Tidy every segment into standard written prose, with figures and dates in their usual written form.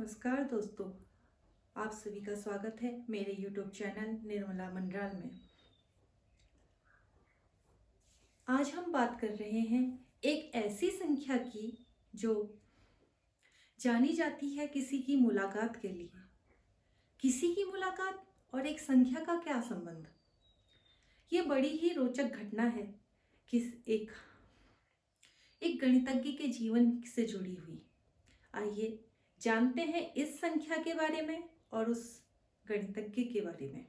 नमस्कार दोस्तों, आप सभी का स्वागत है मेरे YouTube चैनल निर्मला मंडराल में। आज हम बात कर रहे हैं एक ऐसी संख्या की जो जानी जाती है किसी की मुलाकात के लिए। किसी की मुलाकात और एक संख्या का क्या संबंध? ये बड़ी ही रोचक घटना है किस एक गणितज्ञ के जीवन से जुड़ी हुई। आइए जानते हैं इस संख्या के बारे में और उस गणितज्ञ के बारे में।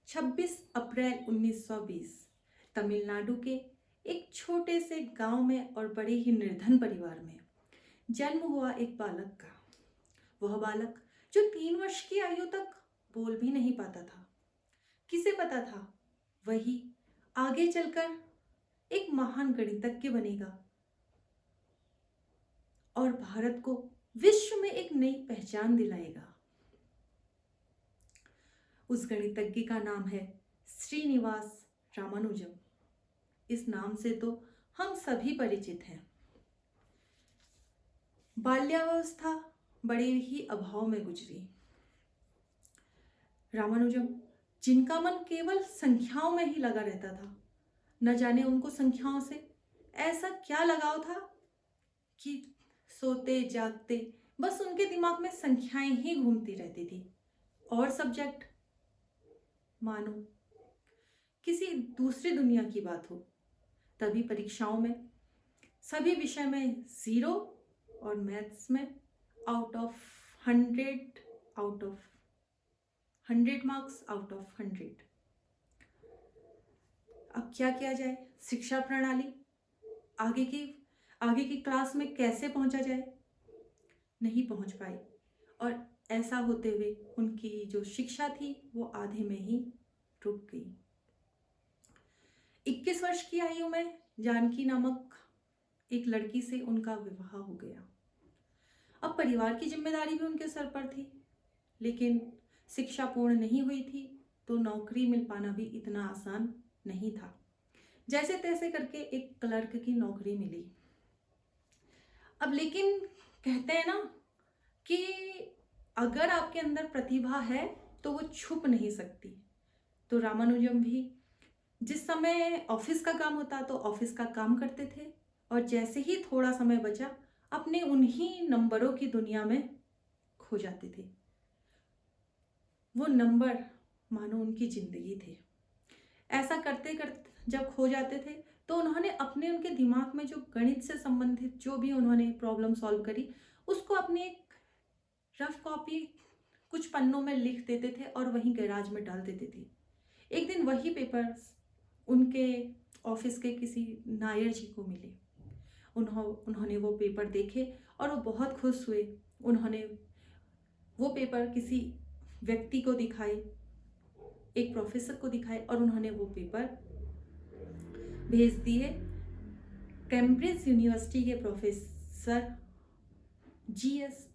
26 अप्रैल 1920 तमिलनाडु के एक छोटे से गांव में और बड़े ही निर्धन परिवार में जन्म हुआ एक बालक का। वह बालक जो 3 वर्ष की आयु तक बोल भी नहीं पाता था। किसे पता था वही आगे चलकर एक महान गणितज्ञ बनेगा और भारत को विश्व में एक नई पहचान दिलाएगा। उस गणितज्ञ का नाम है श्रीनिवास रामानुजम। इस नाम से तो हम सभी परिचित हैं। बाल्यावस्था बड़े ही अभाव में गुजरी। रामानुजम, जिनका मन केवल संख्याओं में ही लगा रहता था, न जाने उनको संख्याओं से ऐसा क्या लगाव था कि सोते जागते बस उनके दिमाग में संख्याएं ही घूमती रहती थी और सब्जेक्ट मानो किसी दूसरी दुनिया की बात हो। तभी परीक्षाओं में सभी विषय में 0 और मैथ्स में out of 100 marks out of 100। अब क्या किया जाए? शिक्षा प्रणाली आगे की क्लास में कैसे पहुंचा जाए? नहीं पहुंच पाई और ऐसा होते हुए उनकी जो शिक्षा थी वो आधे में ही रुक गई। 21 वर्ष की आयु में जानकी नामक एक लड़की से उनका विवाह हो गया। अब परिवार की जिम्मेदारी भी उनके सर पर थी, लेकिन शिक्षा पूर्ण नहीं हुई थी तो नौकरी मिल पाना भी इतना आसान नहीं था। जैसे तैसे करके एक क्लर्क की नौकरी मिली। अब लेकिन कहते हैं ना कि अगर आपके अंदर प्रतिभा है तो वो छुप नहीं सकती। तो रामानुजम भी जिस समय ऑफिस का काम होता तो ऑफिस का काम करते थे और जैसे ही थोड़ा समय बचा अपने उन्हीं नंबरों की दुनिया में खो जाते थे। वो नंबर मानो उनकी जिंदगी थे। ऐसा करते करते जब खो जाते थे तो उन्होंने उनके दिमाग में जो गणित से संबंधित जो भी उन्होंने प्रॉब्लम सॉल्व करी उसको अपनी एक रफ कॉपी कुछ पन्नों में लिख देते थे और वहीं गैराज में डाल देते थे। एक दिन वही पेपर्स उनके ऑफिस के किसी नायर जी को मिले। उन्होंने वो पेपर देखे और वो बहुत खुश हुए। उन्होंने वो पेपर किसी व्यक्ति को दिखाए, एक प्रोफेसर को दिखाए और उन्होंने वो पेपर भेज दिए कैम्ब्रिज यूनिवर्सिटी के प्रोफेसर जीएस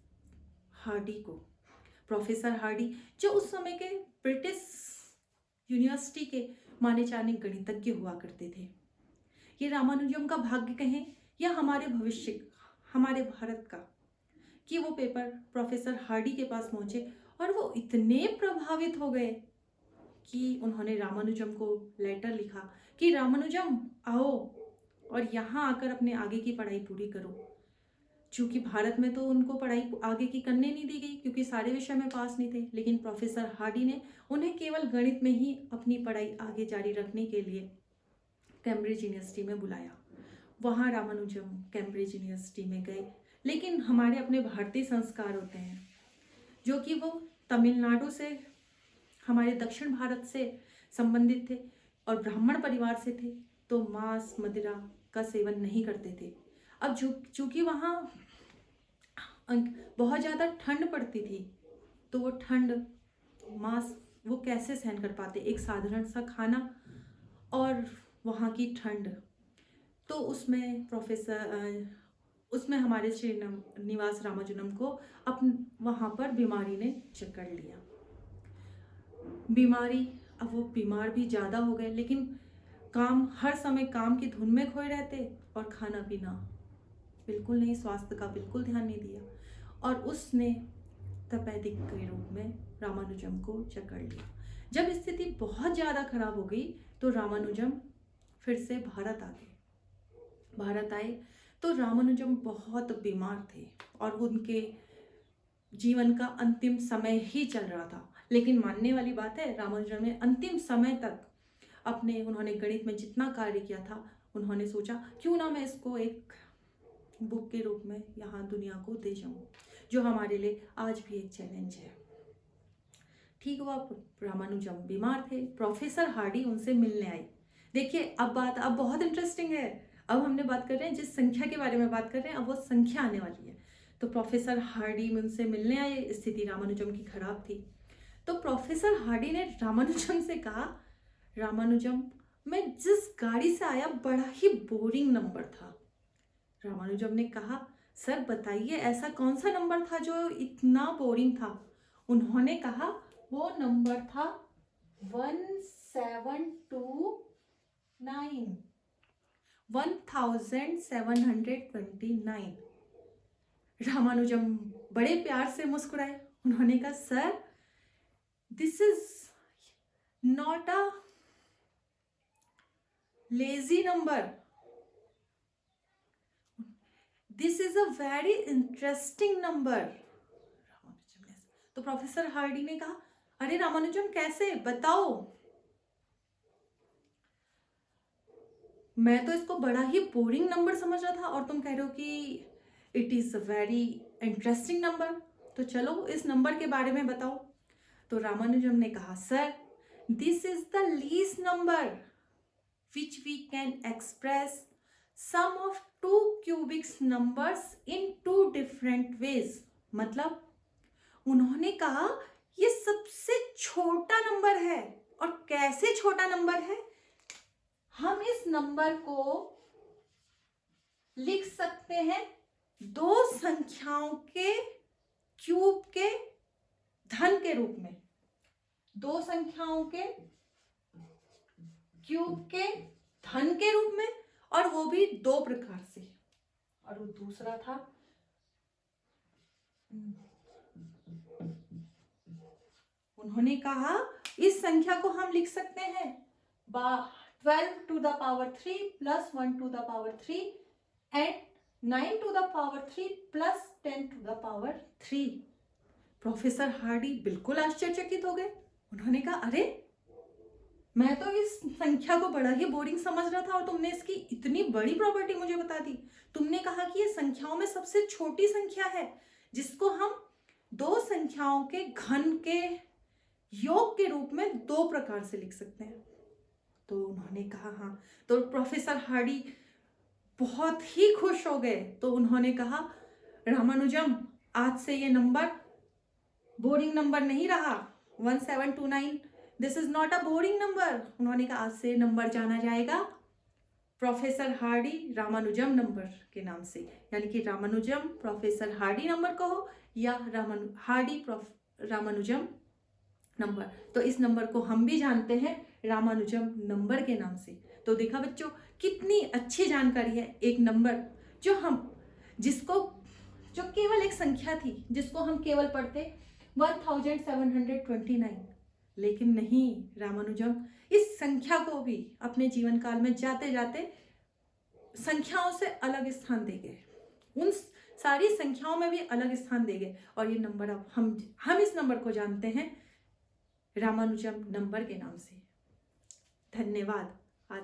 हार्डी को। प्रोफेसर हार्डी जो उस समय के ब्रिटिश यूनिवर्सिटी के माने जाने गणितज्ञ हुआ करते थे। ये रामानुजम का भाग्य कहें या हमारे भविष्य, हमारे भारत का, कि वो पेपर प्रोफेसर हार्डी के पास पहुंचे और वो इतने प्रभावित हो गए कि उन्होंने रामानुजम को लेटर लिखा कि रामानुजम आओ और यहाँ आकर अपने आगे की पढ़ाई पूरी करो। चूँकि भारत में तो उनको पढ़ाई आगे की करने नहीं दी गई क्योंकि सारे विषय में पास नहीं थे, लेकिन प्रोफेसर हार्डी ने उन्हें केवल गणित में ही अपनी पढ़ाई आगे जारी रखने के लिए कैम्ब्रिज यूनिवर्सिटी में बुलाया। वहाँ रामानुजम कैम्ब्रिज यूनिवर्सिटी में गए, लेकिन हमारे अपने भारतीय संस्कार होते हैं जो कि वो तमिलनाडु से, हमारे दक्षिण भारत से संबंधित थे और ब्राह्मण परिवार से थे, तो मांस मदिरा का सेवन नहीं करते थे। अब चूँकि वहाँ बहुत ज़्यादा ठंड पड़ती थी तो वो ठंड मांस वो कैसे सहन कर पाते, एक साधारण सा खाना और वहाँ की ठंड। तो उसमें हमारे श्रीनिवास रामानुजम को वहाँ पर बीमारी ने जकड़ लिया। अब वो बीमार भी ज़्यादा हो गए, लेकिन हर समय काम की धुन में खोए रहते और खाना पीना बिल्कुल नहीं, स्वास्थ्य का बिल्कुल ध्यान नहीं दिया, और उसने तपेदिक के रूप में रामानुजम को जकड़ लिया। जब स्थिति बहुत ज़्यादा खराब हो गई तो रामानुजम फिर से भारत आ गए। भारत आए तो रामानुजम बहुत बीमार थे और उनके जीवन का अंतिम समय ही चल रहा था। लेकिन मानने वाली बात है, रामानुजम ने अंतिम समय तक उन्होंने गणित में जितना कार्य किया था, उन्होंने सोचा क्यों ना मैं इसको एक बुक के रूप में यहाँ दुनिया को दे जाऊँ, जो हमारे लिए आज भी एक चैलेंज है। ठीक हुआ, रामानुजम बीमार थे, प्रोफेसर हार्डी उनसे मिलने आई। देखिए अब बात अब बहुत इंटरेस्टिंग है। अब हमने बात कर रहे हैं जिस संख्या के बारे में बात कर रहे हैं, अब वो संख्या आने वाली है। तो प्रोफेसर हार्डी उनसे मिलने आए। स्थिति रामानुजम की खराब थी। तो प्रोफेसर हार्डी ने रामानुजम से कहा, रामानुजम मैं जिस गाड़ी से आया बड़ा ही बोरिंग नंबर था। रामानुजम ने कहा, सर बताइए ऐसा कौन सा नंबर था जो इतना बोरिंग था। उन्होंने कहा वो नंबर था 1729। रामानुजम बड़े प्यार से मुस्कुराए। उन्होंने कहा, sir this is not a lazy number, this is a very interesting number. तो प्रोफेसर हार्डी ने कहा, अरे रामानुजम कैसे, बताओ। मैं तो इसको बड़ा ही बोरिंग नंबर समझ रहा था और तुम कह रहे हो कि it is a very interesting number, तो चलो इस नंबर के बारे में बताओ। तो रामानुजम ने कहा, sir this is the least number which we can express sum of two cubics numbers in two different ways. मतलब उन्होंने कहा ये सबसे छोटा नंबर है। और कैसे छोटा नंबर है, हम इस नंबर को लिख सकते हैं दो संख्याओं के क्यूब के धन के रूप में। दो संख्याओं के क्यूब के धन के रूप में, और वो भी दो प्रकार से। और वो दूसरा था उन्होंने कहा इस संख्या को हम लिख सकते हैं 12 to the power 3 plus 1 to the power 3 and 9 to the power 3 plus 10 to the power 3। Professor Hardy बिल्कुल आश्चर्यचकित हो गए। उन्होंने कहा, अरे मैं तो इस संख्या को बड़ा ही बोरिंग समझ रहा था और तुमने इसकी इतनी बड़ी प्रॉपर्टी मुझे बता दी। तुमने कहा कि ये संख्याओं में सबसे छोटी संख्या है जिसको हम दो संख्याओं के घन के योग के रूप में दो प्रकार से लिख सकते हैं। तो उन्होंने कहा हाँ। तो प्रोफेसर हार्डी बहुत ही खुश हो गए। तो उन्होंने कहा, रामानुजम आज से ये नंबर बोरिंग नंबर नहीं रहा, 1729 this is not a boring number. उन्होंने कहा आज से नंबर जाना जाएगा प्रोफेसर हार्डी रामानुजम नंबर के नाम से। यानी कि रामानुजम प्रोफेसर हार्डी नंबर कहो या हार्डी रामानुजम नंबर। तो इस नंबर को हम भी जानते हैं रामानुजम नंबर के नाम से। तो देखा बच्चों, कितनी अच्छी जानकारी है। एक नंबर जो केवल एक संख्या थी जिसको हम केवल पढ़ते 1729, लेकिन नहीं, रामानुजम इस संख्या को भी अपने जीवन काल में जाते जाते संख्याओं से अलग स्थान दे गए। उन सारी संख्याओं में भी अलग स्थान दे गए और ये नंबर अब हम इस नंबर को जानते हैं रामानुजम नंबर के नाम से। धन्यवाद। आज